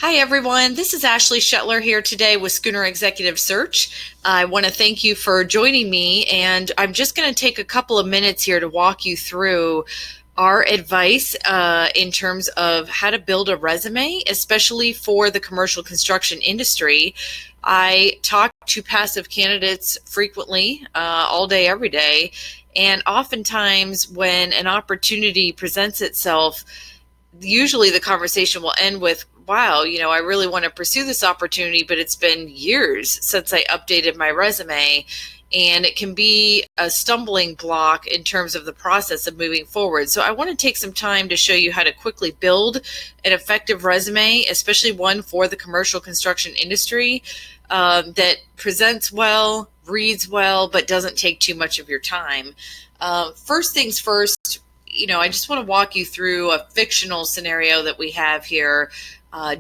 Hi, everyone. This is Ashley Shetler here today with Schooner Executive Search. I want to thank you for joining me, and I'm just going to take a couple of minutes here to walk you through our advice in terms of how to build a resume, especially for the commercial construction industry. I talk to passive candidates frequently, all day, every day, and oftentimes when an opportunity presents itself, usually the conversation will end with, wow, I really want to pursue this opportunity, but it's been years since I updated my resume. And it can be a stumbling block in terms of the process of moving forward. So I want to take some time to show you how to quickly build an effective resume, especially one for the commercial construction industry that presents well, reads well, but doesn't take too much of your time. First things first, I just want to walk you through a fictional scenario that we have here.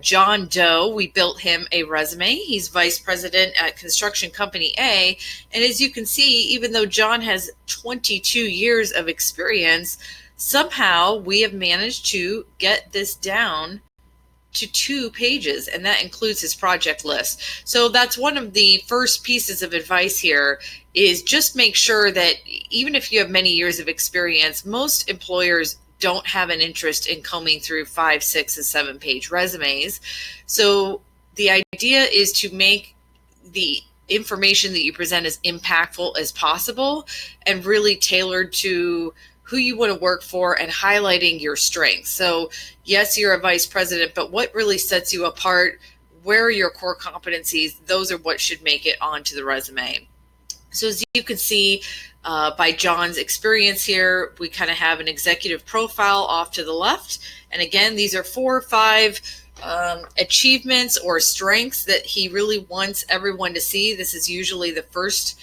John Doe, we built him a resume. He's vice president at Construction Company A. And as you can see, even though John has 22 years of experience, somehow we have managed to get this down to 2 pages, and that includes his project list. So that's one of the first pieces of advice here, is just make sure that even if you have many years of experience, most employers don't have an interest in combing through 5, 6, and 7-page resumes. So the idea is to make the information that you present as impactful as possible and really tailored to who you want to work for and highlighting your strengths. So yes, you're a vice president, but what really sets you apart? Where are your core competencies? Those are what should make it onto the resume. So as you can see by John's experience here, we kind of have an executive profile off to the left. And again, these are 4 or 5 achievements or strengths that he really wants everyone to see. This is usually the first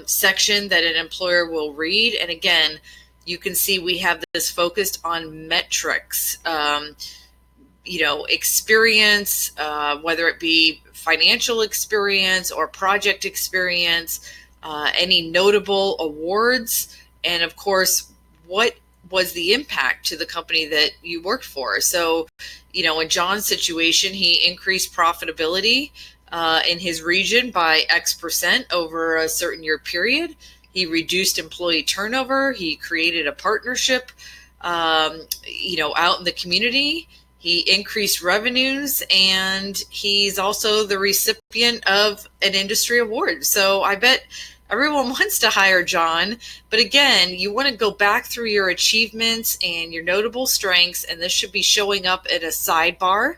section that an employer will read. And again, you can see we have this focused on metrics, experience, whether it be financial experience or project experience, any notable awards, and of course, what was the impact to the company that you worked for. So, in John's situation, he increased profitability in his region by X% over a certain year period. He reduced employee turnover. He created a partnership, out in the community. He increased revenues, and he's also the recipient of an industry award. So I bet everyone wants to hire John. But again, you want to go back through your achievements and your notable strengths, and this should be showing up at a sidebar.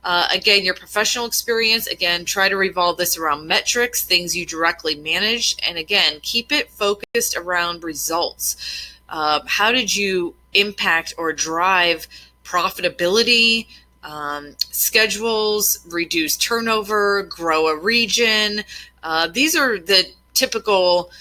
Again, your professional experience, again, try to revolve this around metrics, things you directly manage. And again, keep it focused around results. How did you impact or drive profitability, schedules, reduce turnover, grow a region? These are the typical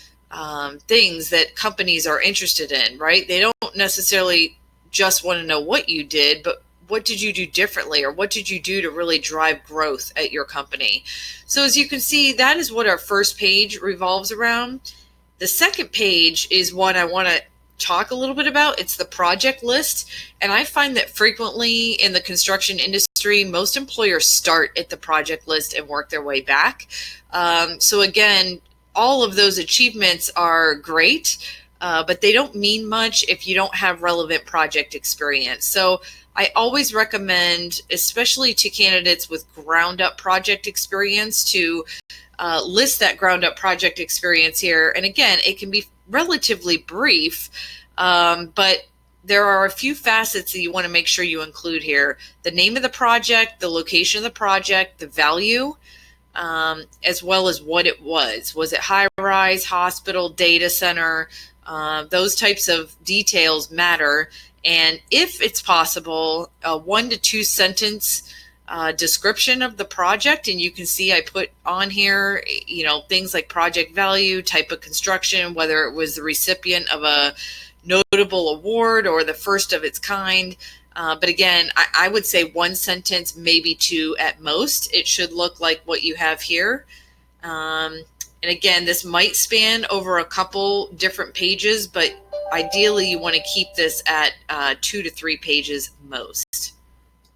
things that companies are interested in, right? They don't necessarily just want to know what you did, but what did you do differently, or what did you do to really drive growth at your company? So as you can see, that is what our first page revolves around. The second page is what I want to talk a little bit about. It's the project list. And I find that frequently in the construction industry, most employers start at the project list and work their way back. So again, all of those achievements are great, but they don't mean much if you don't have relevant project experience. So I always recommend, especially to candidates with ground up project experience, to list that ground up project experience here. And again, it can be relatively brief, but there are a few facets that you want to make sure you include here. The name of the project, the location of the project, the value, as well as what it was. Was it high rise, hospital, data center? Those types of details matter. And if it's possible, a 1 to 2 sentence description of the project. And you can see I put on here, things like project value, type of construction, whether it was the recipient of a notable award or the first of its kind. But again, I would say 1 sentence, maybe 2 at most. It should look like what you have here. And again, this might span over a couple different pages, but ideally you want to keep this at 2 to 3 pages most.